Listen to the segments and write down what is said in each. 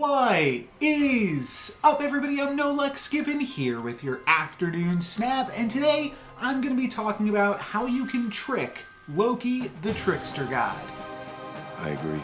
What is up, everybody? I'm NoLuxGiven here with your afternoon snap, and today I'm going to be talking about how you can trick Loki the Trickster God. I agree.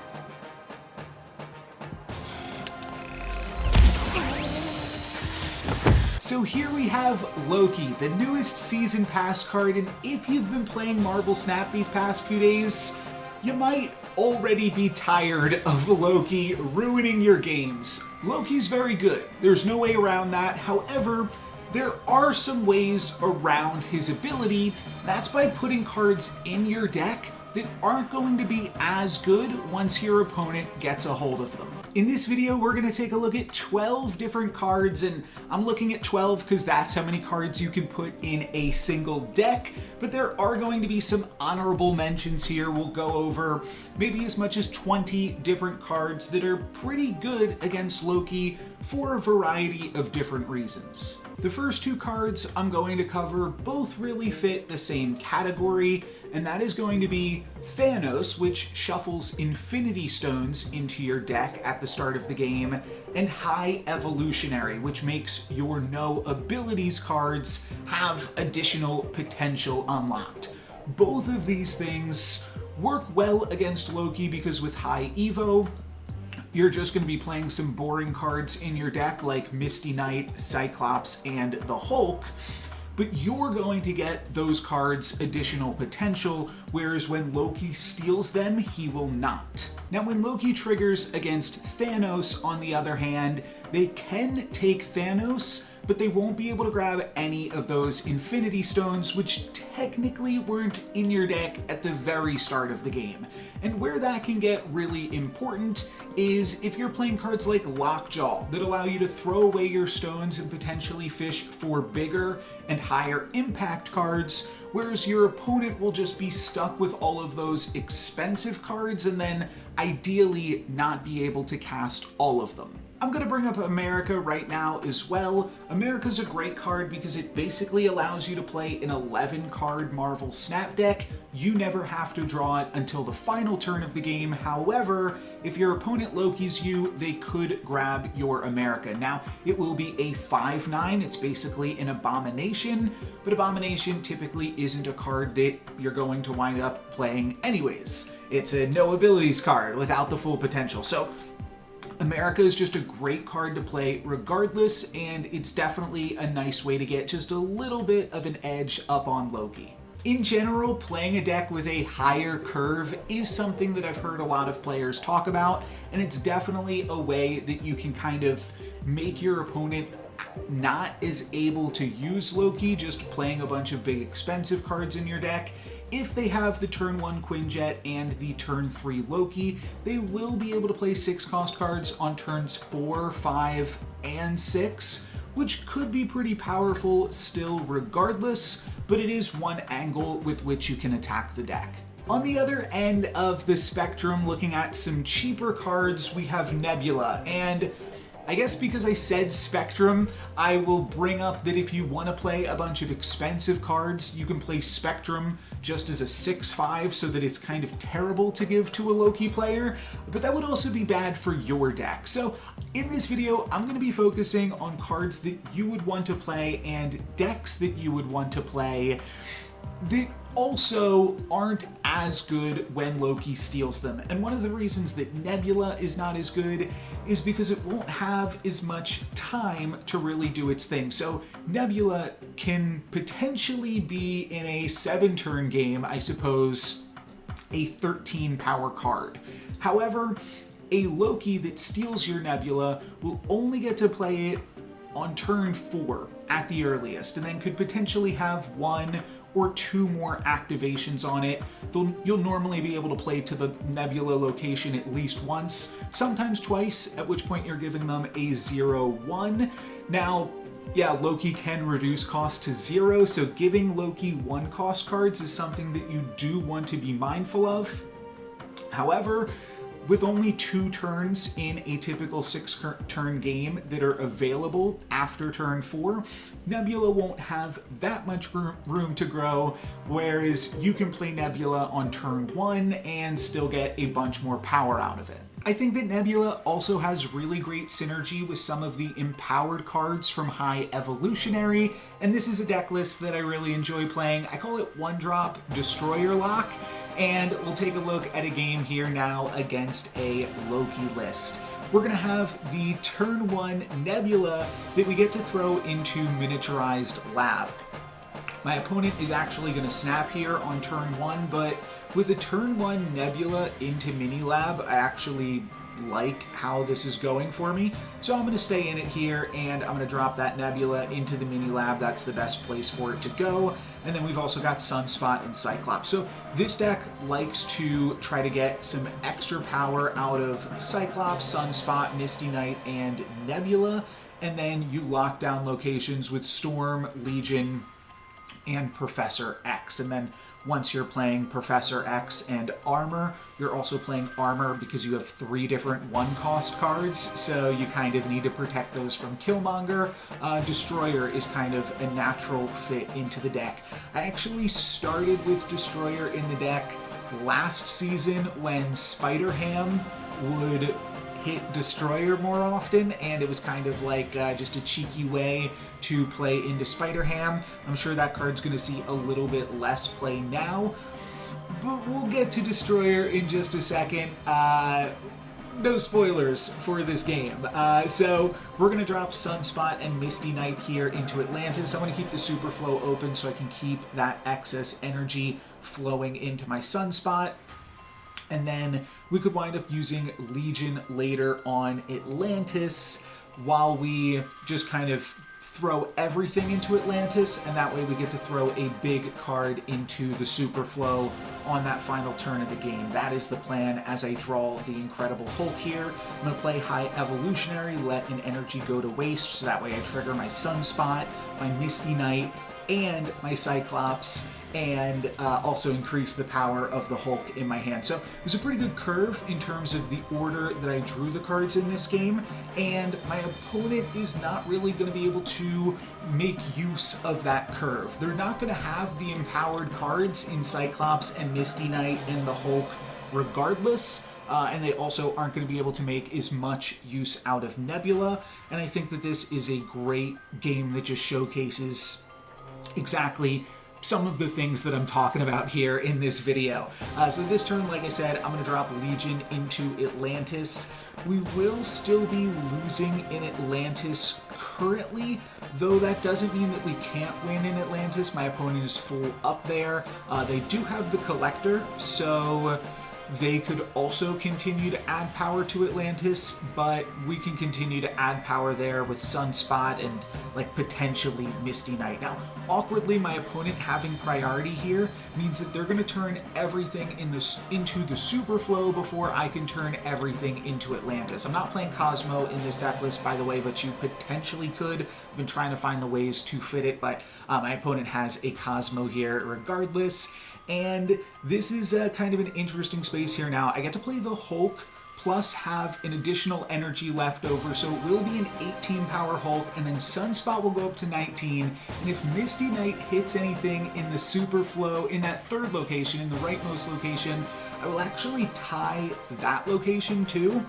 So here we have Loki, the newest Season Pass card, and if you've been playing Marvel Snap these past few days, you might already be tired of Loki ruining your games. Loki's very good, there's no way around that. However, there are some ways around his ability. That's by putting cards in your deck that aren't going to be as good once your opponent gets a hold of them. In this video, we're going to take a look at 12 different cards, and I'm looking at 12 because that's how many cards you can put in a single deck, but there are going to be some honorable mentions here. We'll go over maybe as much as 20 different cards that are pretty good against Loki for a variety of different reasons. The first two cards I'm going to cover both really fit the same category, and that is going to be Thanos, which shuffles Infinity Stones into your deck at the start of the game, and High Evolutionary, which makes your no abilities cards have additional potential unlocked. Both of these things work well against Loki because with High Evo, you're just going to be playing some boring cards in your deck like Misty Knight, Cyclops, and the Hulk, but you're going to get those cards additional potential, whereas when Loki steals them, he will not. Now, when Loki triggers against Thanos, on the other hand, they can take Thanos, but they won't be able to grab any of those Infinity Stones, which technically weren't in your deck at the very start of the game. And where that can get really important is if you're playing cards like Lockjaw that allow you to throw away your stones and potentially fish for bigger and higher impact cards, whereas your opponent will just be stuck with all of those expensive cards and then ideally not be able to cast all of them. I'm going to bring up America right now as well. America's a great card because it basically allows you to play an 11-card Marvel Snap deck. You never have to draw it until the final turn of the game. However, if your opponent Loki's you, they could grab your America. Now, it will be a 5/9. It's basically an Abomination, but Abomination typically isn't a card that you're going to wind up playing anyways. It's a no abilities card without the full potential. So America is just a great card to play regardless, and it's definitely a nice way to get just a little bit of an edge up on Loki. In general, playing a deck with a higher curve is something that I've heard a lot of players talk about, and it's definitely a way that you can kind of make your opponent not as able to use Loki, just playing a bunch of big expensive cards in your deck. If they have the turn 1 Quinjet and the turn 3 Loki, they will be able to play 6-cost cards on turns 4, 5, and 6, which could be pretty powerful still regardless, but it is one angle with which you can attack the deck. On the other end of the spectrum, looking at some cheaper cards, we have Nebula, and I guess because I said Spectrum, I will bring up that if you want to play a bunch of expensive cards, you can play Spectrum just as a 6/5 so that it's kind of terrible to give to a Loki player, but that would also be bad for your deck. So in this video, I'm going to be focusing on cards that you would want to play and decks that you would want to play that also aren't as good when Loki steals them. And one of the reasons that Nebula is not as good is because it won't have as much time to really do its thing. So Nebula can potentially be in a 7-turn game, I suppose, a 13 power card. However, a Loki that steals your Nebula will only get to play it on turn 4 at the earliest, and then could potentially have 1 or 2 more activations on it. You'll normally be able to play to the Nebula location at least once, sometimes twice, at which point you're giving them a 0/1. Now, yeah, Loki can reduce cost to 0, so giving Loki 1-cost cards is something that you do want to be mindful of. However, with only 2 turns in a typical 6-turn game that are available after turn 4, Nebula won't have that much room to grow, whereas you can play Nebula on turn 1 and still get a bunch more power out of it. I think that Nebula also has really great synergy with some of the empowered cards from High Evolutionary, and this is a deck list that I really enjoy playing. I call it One Drop Destroyer Lock, and we'll take a look at a game here now against a Loki list. We're going to have the turn 1 Nebula that we get to throw into Miniaturized Lab. My opponent is actually going to snap here on turn 1, but with a turn 1 Nebula into Mini Lab, I actually like how this is going for me. So I'm going to stay in it here, and I'm going to drop that Nebula into the Mini Lab. That's the best place for it to go. And then we've also got Sunspot and Cyclops. So this deck likes to try to get some extra power out of Cyclops, Sunspot, Misty Knight, and Nebula. And then you lock down locations with Storm, Legion, and Professor X. And then once you're playing Professor X and Armor, you're also playing Armor because you have 3 different 1-cost cards, so you kind of need to protect those from Killmonger. Destroyer is kind of a natural fit into the deck. I actually started with Destroyer in the deck last season when Spider-Ham would hit Destroyer more often, and it was kind of like just a cheeky way to play into Spider-Ham. I'm sure that card's going to see a little bit less play now, but we'll get to Destroyer in just a second. No spoilers for this game. So we're going to drop Sunspot and Misty Knight here into Atlantis. I want to keep the Super Flow open so I can keep that excess energy flowing into my Sunspot. And then we could wind up using Legion later on Atlantis while we just kind of throw everything into Atlantis, and that way we get to throw a big card into the Super Flow on that final turn of the game. That is the plan as I draw the Incredible Hulk here. I'm going to play High Evolutionary, let an energy go to waste, so that way I trigger my Sunspot, my Misty Knight, and my Cyclops, and also increase the power of the Hulk in my hand. So it was a pretty good curve in terms of the order that I drew the cards in this game, and my opponent is not really going to be able to make use of that curve. They're not going to have the empowered cards in Cyclops and Misty Knight and the Hulk regardless, and they also aren't going to be able to make as much use out of Nebula, and I think that this is a great game that just showcases exactly some of the things that I'm talking about here in this video. So this turn, like I said, I'm going to drop Legion into Atlantis. We will still be losing in Atlantis currently, though that doesn't mean that we can't win in Atlantis. My opponent is full up there. They do have the Collector, so they could also continue to add power to Atlantis, but we can continue to add power there with Sunspot and like potentially Misty Knight. Now, awkwardly, my opponent having priority here means that they're going to turn everything into the Super Flow before I can turn everything into Atlantis. I'm not playing Cosmo in this deck list, by the way, but you potentially could. I've been trying to find the ways to fit it, but my opponent has a Cosmo here regardless. And this is kind of an interesting space here now. I get to play the Hulk plus have an additional energy left over, so it will be an 18 power Hulk, and then Sunspot will go up to 19, and if Misty Knight hits anything in the Super Flow, in that third location, in the rightmost location, I will actually tie that location too,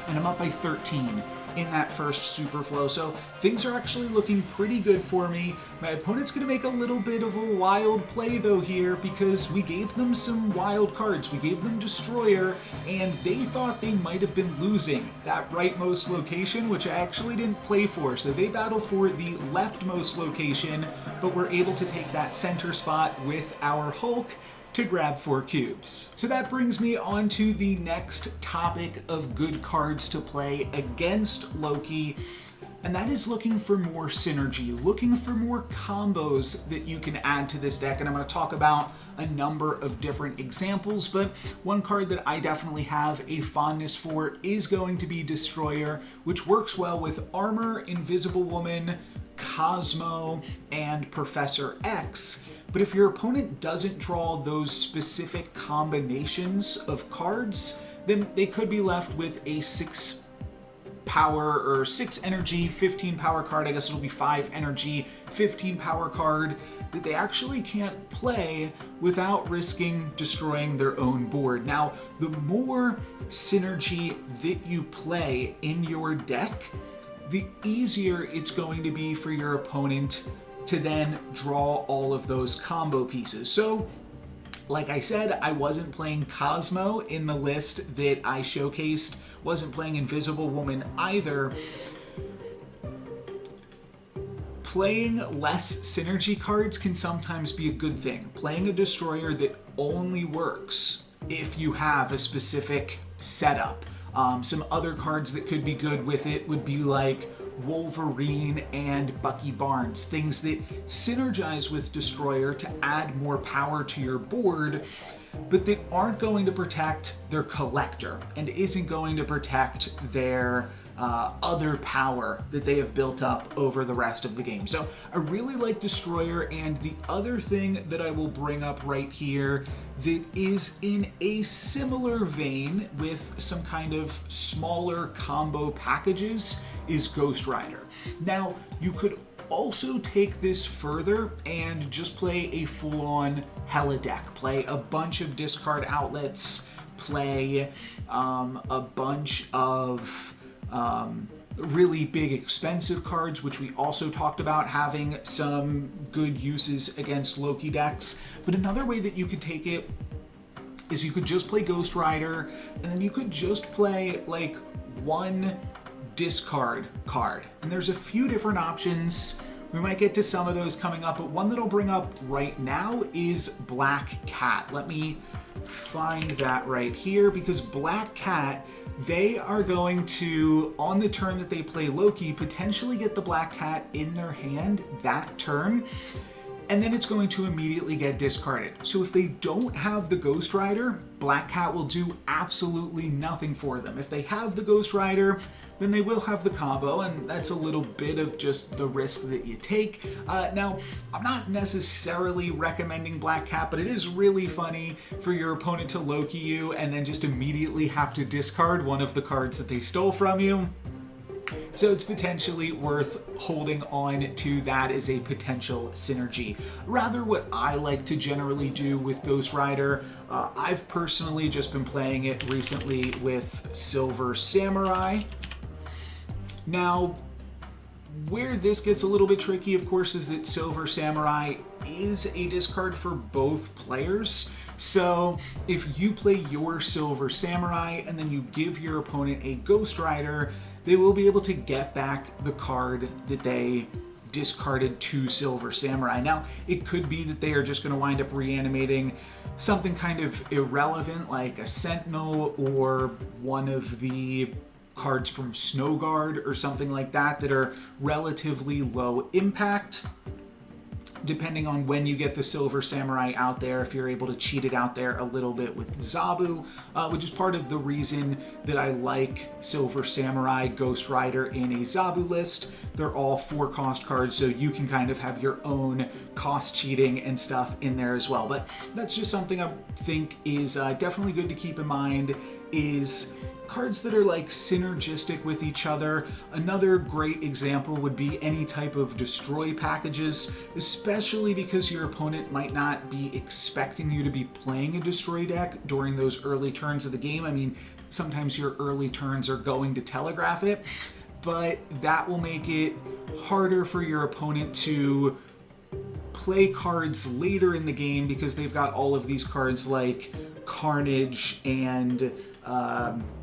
and I'm up by 13 in that first Super Flow. So things are actually looking pretty good for me. My opponent's going to make a little bit of a wild play though here, because we gave them some wild cards. We gave them Destroyer, and they thought they might have been losing that rightmost location, which I actually didn't play for. So they battle for the leftmost location, but we're able to take that center spot with our Hulk to grab 4 cubes. So that brings me on to the next topic of good cards to play against Loki, and that is looking for more synergy, looking for more combos that you can add to this deck. And I'm going to talk about a number of different examples, but one card that I definitely have a fondness for is going to be Destroyer, which works well with Armor, Invisible Woman, Cosmo, and Professor X. But if your opponent doesn't draw those specific combinations of cards, then they could be left with a 6 power or 6 energy, 15 power card. I guess it'll be 5 energy, 15 power card that they actually can't play without risking destroying their own board. Now, the more synergy that you play in your deck, the easier it's going to be for your opponent to then draw all of those combo pieces. So, like I said, I wasn't playing Cosmo in the list that I showcased, wasn't playing Invisible Woman either. Playing less synergy cards can sometimes be a good thing. Playing a destroyer that only works if you have a specific setup. Some other cards that could be good with it would be like Wolverine and Bucky Barnes, things that synergize with Destroyer to add more power to your board, but that aren't going to protect their collector and isn't going to protect their other power that they have built up over the rest of the game. So I really like Destroyer, and the other thing that I will bring up right here that is in a similar vein with some kind of smaller combo packages is Ghost Rider. Now, you could also take this further and just play a full-on Hella deck. Play a bunch of discard outlets, play a bunch of really big expensive cards, which we also talked about having some good uses against Loki decks. But another way that you could take it is you could just play Ghost Rider, and then you could just play like one discard card. And there's a few different options. We might get to some of those coming up, but one that I'll bring up right now is Black Cat. Let me find that right here, because Black Cat, they are going to, on the turn that they play Loki, potentially get the Black Cat in their hand that turn, and then it's going to immediately get discarded. So if they don't have the Ghost Rider, Black Cat will do absolutely nothing for them. If they have the Ghost Rider, then they will have the combo, and that's a little bit of just the risk that you take. Now, I'm not necessarily recommending Black Cat, but it is really funny for your opponent to Loki you and then just immediately have to discard one of the cards that they stole from you. So it's potentially worth holding on to that as a potential synergy. Rather, what I like to generally do with Ghost Rider, I've personally just been playing it recently with Silver Samurai. Now, where this gets a little bit tricky, of course, is that Silver Samurai is a discard for both players. So if you play your Silver Samurai and then you give your opponent a Ghost Rider, they will be able to get back the card that they discarded to Silver Samurai. Now, it could be that they are just going to wind up reanimating something kind of irrelevant like a Sentinel or one of the cards from Snow Guard or something like that that are relatively low impact. Depending on when you get the Silver Samurai out there, if you're able to cheat it out there a little bit with Zabu, which is part of the reason that I like Silver Samurai, Ghost Rider in a Zabu list. They're all 4-cost cards, so you can kind of have your own cost cheating and stuff in there as well. But that's just something I think is definitely good to keep in mind, is cards that are like synergistic with each other. Another great example would be any type of destroy packages, especially because your opponent might not be expecting you to be playing a destroy deck during those early turns of the game. I mean, sometimes your early turns are going to telegraph it, but that will make it harder for your opponent to play cards later in the game because they've got all of these cards like Carnage and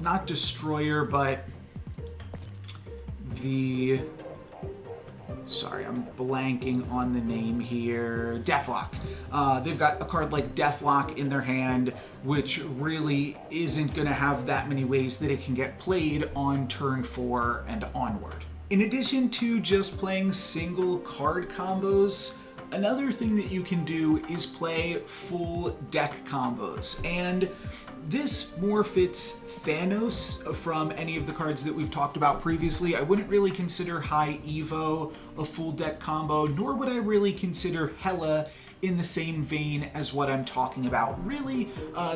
not Destroyer, but the... Sorry, I'm blanking on the name here. Deathlock. They've got a card like Deathlock in their hand, which really isn't going to have that many ways that it can get played on turn 4 and onward. In addition to just playing single card combos, another thing that you can do is play full deck combos, and this more fits Thanos from any of the cards that we've talked about previously. I wouldn't really consider High Evo a full deck combo, nor would I really consider Hela in the same vein as what I'm talking about. Really,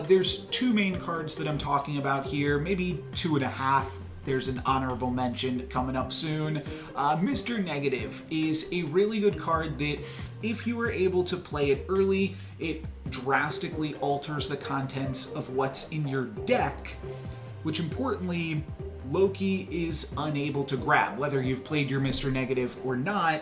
there's 2 main cards that I'm talking about here, maybe 2.5 there's an honorable mention coming up soon. Mr. Negative is a really good card that if you were able to play it early, it drastically alters the contents of what's in your deck, which importantly, Loki is unable to grab. Whether you've played your Mr. Negative or not,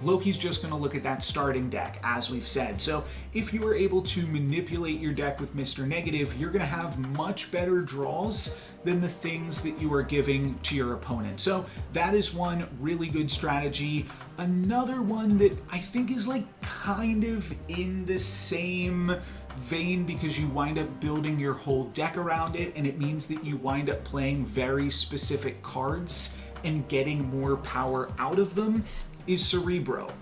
Loki's just going to look at that starting deck, as we've said. So if you were able to manipulate your deck with Mr. Negative, you're going to have much better draws than the things that you are giving to your opponent. So that is one really good strategy. Another one that I think is like kind of in the same vein because you wind up building your whole deck around it, and it means that you wind up playing very specific cards and getting more power out of them, is Cerebro.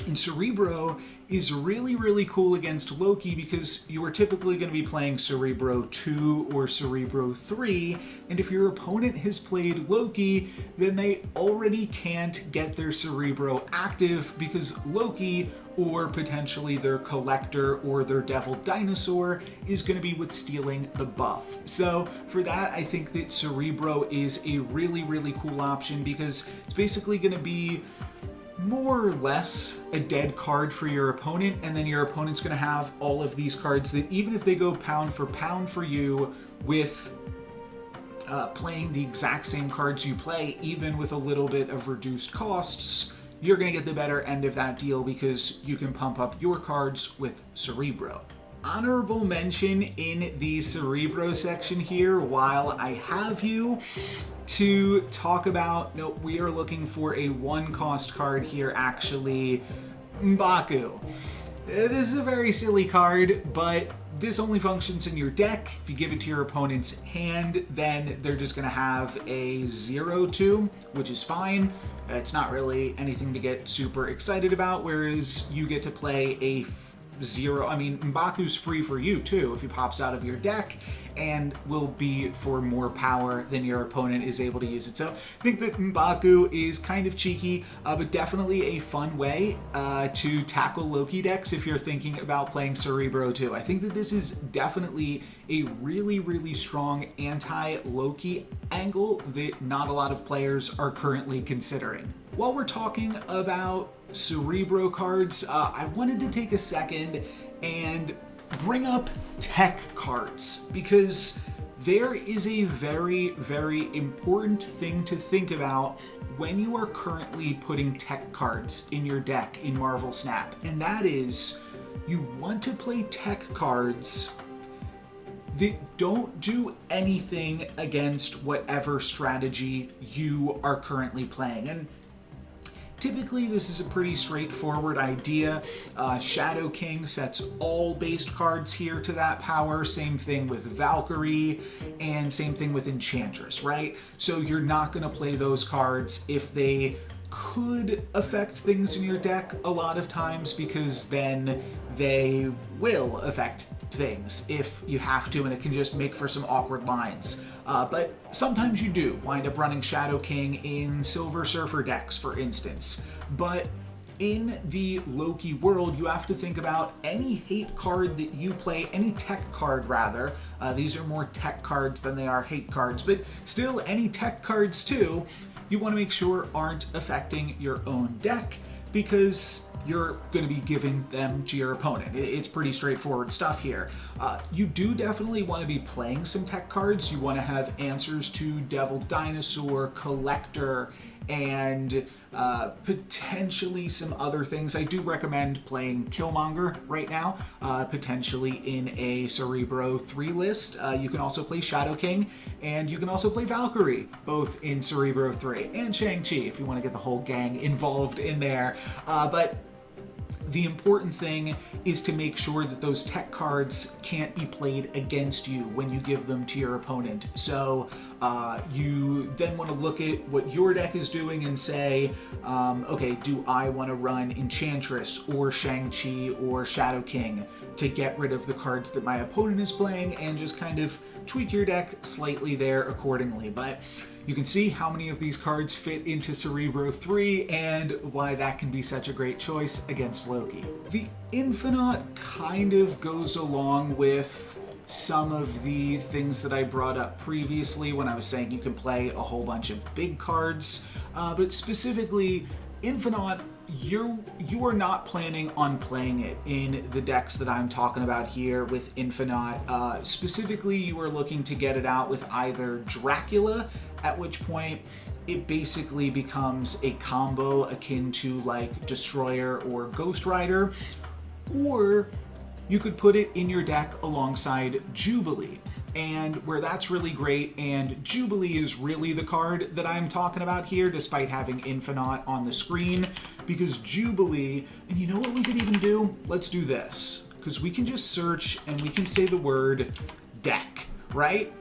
And Cerebro is really, really cool against Loki because you are typically going to be playing Cerebro 2 or Cerebro 3, and if your opponent has played Loki, then they already can't get their Cerebro active because Loki, or potentially their Collector or their Devil Dinosaur, is going to be what's stealing the buff. So for that, I think that Cerebro is a really, really cool option because it's basically going to be more or less a dead card for your opponent, and then your opponent's going to have all of these cards that even if they go pound for you with playing the exact same cards you play, even with a little bit of reduced costs, you're going to get the better end of that deal because you can pump up your cards with Cerebro. Honorable mention in the Cerebro section here, while I have you, to talk about, no, we are looking for a 1-cost card here actually, Mbaku. This is a very silly card, but this only functions in your deck. If you give it to your opponent's hand, then they're just going to have a 0/2, which is fine. It's not really anything to get super excited about, whereas you get to play a 0. I mean, Mbaku's free for you too if he pops out of your deck, and will be for more power than your opponent is able to use it. So I think that Mbaku is kind of cheeky, but definitely a fun way to tackle Loki decks if you're thinking about playing Cerebro too. I think that this is definitely a really, really strong anti-Loki angle that not a lot of players are currently considering. While we're talking about Cerebro cards, I wanted to take a second and bring up tech cards because there is a very, very important thing to think about when you are currently putting tech cards in your deck in Marvel Snap, and that is you want to play tech cards that don't do anything against whatever strategy you are currently playing. And typically, this is a pretty straightforward idea. Shadow King sets all based cards here to that power. Same thing with Valkyrie, and same thing with Enchantress, right? So you're not going to play those cards if they could affect things in your deck a lot of times, because then they will affect things if you have to, and it can just make for some awkward lines. But sometimes you do wind up running Shadow King in Silver Surfer decks, for instance. But in the Loki world, you have to think about any hate card that you play, any tech card rather. These are more tech cards than they are hate cards, but still any tech cards too, you want to make sure aren't affecting your own deck, because you're going to be giving them to your opponent. It's pretty straightforward stuff here. You do definitely want to be playing some tech cards. You want to have answers to Devil Dinosaur, Collector, and potentially some other things. I do recommend playing Killmonger right now, potentially in a Cerebro 3 list. You can also play Shadow King, and you can also play Valkyrie, both in Cerebro 3, and Shang-Chi if you want to get the whole gang involved in there. But the important thing is to make sure that those tech cards can't be played against you when you give them to your opponent. So you then want to look at what your deck is doing and say, okay, do I want to run Enchantress or Shang-Chi or Shadow King to get rid of the cards that my opponent is playing, and just kind of tweak your deck slightly there accordingly. But you can see how many of these cards fit into Cerebro 3 and why that can be such a great choice against Loki. The Infinite kind of goes along with some of the things that I brought up previously when I was saying you can play a whole bunch of big cards, but specifically Infinite, you are not planning on playing it in the decks that I'm talking about here with Infinite. Specifically, you are looking to get it out with either Dracula, at which point it basically becomes a combo akin to like Destroyer or Ghost Rider, or you could put it in your deck alongside Jubilee. And where that's really great, and Jubilee is really the card that I'm talking about here, despite having Infinite on the screen, because Jubilee, and you know what we could even do? Let's do this, because we can just search and we can say the word deck, right?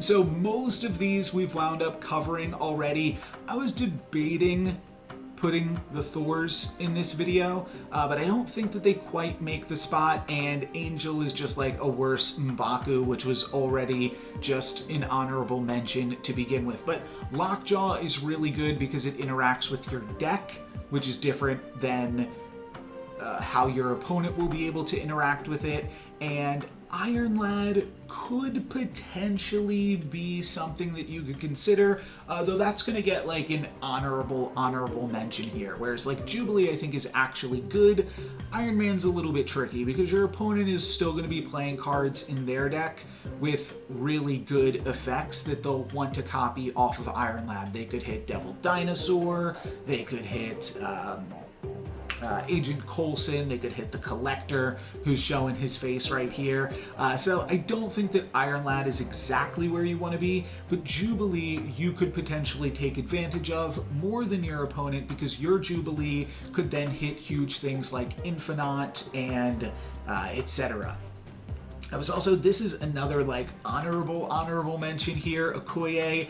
So most of these we've wound up covering already. I was debating putting the Thors in this video, but I don't think that they quite make the spot, and Angel is just like a worse Mbaku, which was already just an honorable mention to begin with. But Lockjaw is really good because it interacts with your deck, which is different than how your opponent will be able to interact with it, and Iron Lad could potentially be something that you could consider, though that's going to get like an honorable mention here, whereas like Jubilee I think is actually good. Iron Man's a little bit tricky because your opponent is still going to be playing cards in their deck with really good effects that they'll want to copy off of Iron Lad. They could hit Devil Dinosaur, they could hit Agent Coulson, they could hit the Collector, who's showing his face right here. So I don't think that Iron Lad is exactly where you want to be, but Jubilee you could potentially take advantage of more than your opponent, because your Jubilee could then hit huge things like Infinite and etc. I was also, this is another like honorable mention here, Okoye.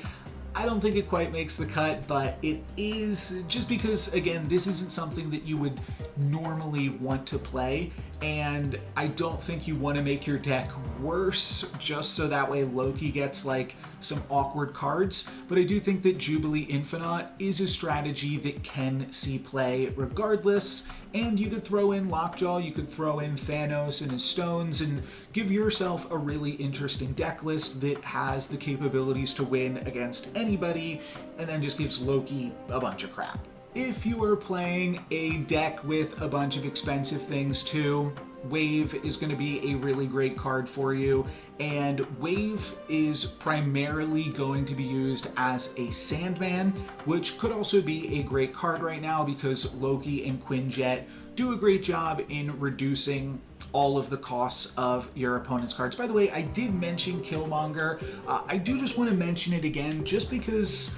I don't think it quite makes the cut, but it is just because, again, this isn't something that you would normally want to play, and I don't think you want to make your deck worse just so that way Loki gets like some awkward cards. But I do think that Jubilee Infinite is a strategy that can see play regardless, and you could throw in Lockjaw, you could throw in Thanos and his stones, and give yourself a really interesting deck list that has the capabilities to win against anybody, and then just gives Loki a bunch of crap. If you are playing a deck with a bunch of expensive things too, Wave is going to be a really great card for you, and Wave is primarily going to be used as a Sandman, which could also be a great card right now because Loki and Quinjet do a great job in reducing all of the costs of your opponent's cards. By the way, I did mention Killmonger. I do just want to mention it again just because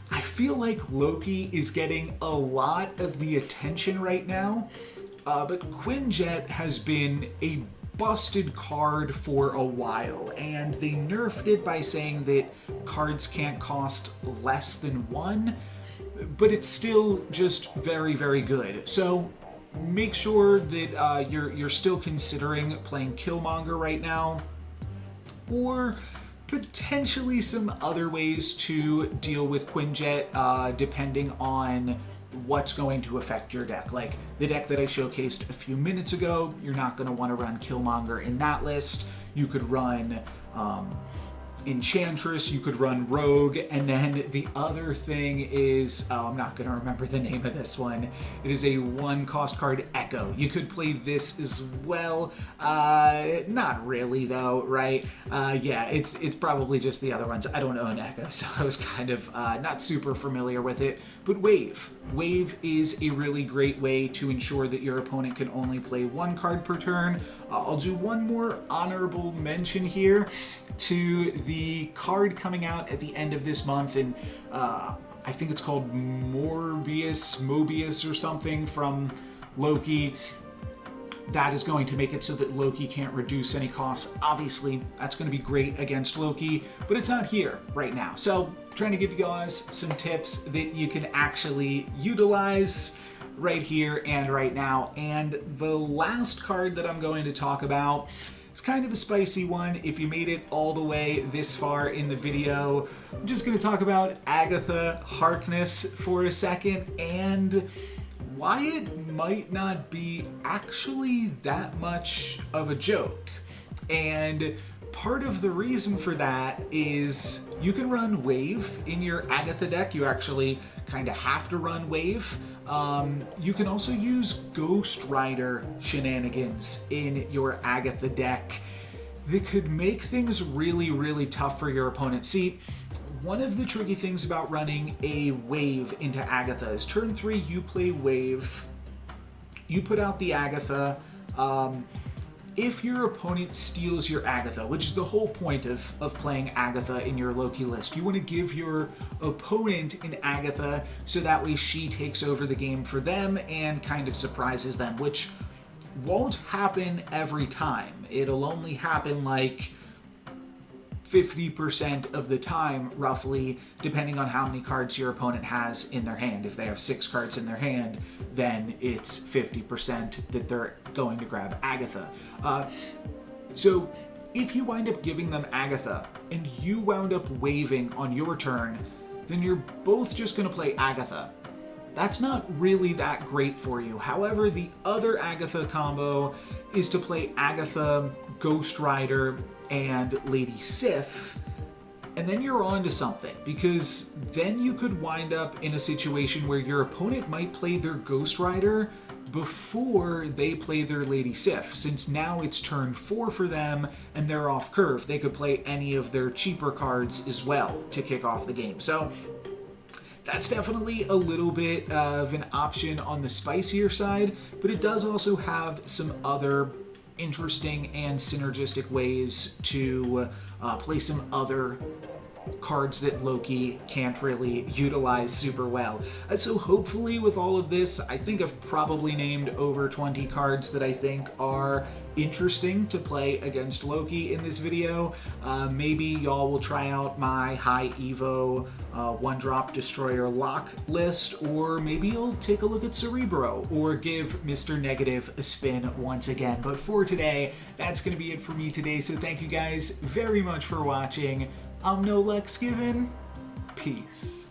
I feel like Loki is getting a lot of the attention right now, but Quinjet has been a busted card for a while, and they nerfed it by saying that cards can't cost less than one, but it's still just very good. So make sure that you're still considering playing Killmonger right now, or potentially some other ways to deal with Quinjet, depending on what's going to affect your deck. Like the deck that I showcased a few minutes ago, you're not going to want to run Killmonger in that list. You could run Enchantress, you could run Rogue, and then the other thing is, I'm not going to remember the name of this one. It is a 1-cost card, Echo. You could play this as well. Not really though, right? Yeah, it's probably just the other ones. I don't own Echo, so I was kind of not super familiar with it. But Wave. Wave is a really great way to ensure that your opponent can only play 1 card per turn. I'll do one more honorable mention here to the card coming out at the end of this month, and I think it's called Mobius or something from Loki. That is going to make it so that Loki can't reduce any costs. Obviously, that's going to be great against Loki, but it's not here right now. So I'm trying to give you guys some tips that you can actually utilize right here and right now. And the last card that I'm going to talk about, it's kind of a spicy one. If you made it all the way this far in the video, I'm just going to talk about Agatha Harkness for a second and why it might not be actually that much of a joke. And part of the reason for that is you can run Wave in your Agatha deck. You actually kind of have to run Wave. You can also use Ghost Rider shenanigans in your Agatha deck that could make things really, really tough for your opponent. See, one of the tricky things about running a Wave into Agatha is turn 3, you play Wave, you put out the Agatha. If your opponent steals your Agatha, which is the whole point of playing Agatha in your Loki list, you want to give your opponent an Agatha so that way she takes over the game for them and kind of surprises them, which won't happen every time. It'll only happen like 50% of the time, roughly, depending on how many cards your opponent has in their hand. If they have 6 cards in their hand, then it's 50% that they're going to grab Agatha. So if you wind up giving them Agatha and you wound up waving on your turn, then you're both just going to play Agatha. That's not really that great for you. However, the other Agatha combo is to play Agatha, Ghost Rider, and Lady Sif, and then you're on to something, because then you could wind up in a situation where your opponent might play their Ghost Rider before they play their Lady Sif, since now it's turn 4 for them and they're off curve. They could play any of their cheaper cards as well to kick off the game. So that's definitely a little bit of an option on the spicier side, but it does also have some other interesting and synergistic ways to play some other cards that Loki can't really utilize super well. So hopefully with all of this, I think I've probably named over 20 cards that I think are interesting to play against Loki in this video. Maybe y'all will try out my high Evo 1-drop Destroyer lock list, or maybe you'll take a look at Cerebro or give Mr. Negative a spin once again. But for today, that's going to be it for me today, so thank you guys very much for watching. I'm No Lex Given. Peace.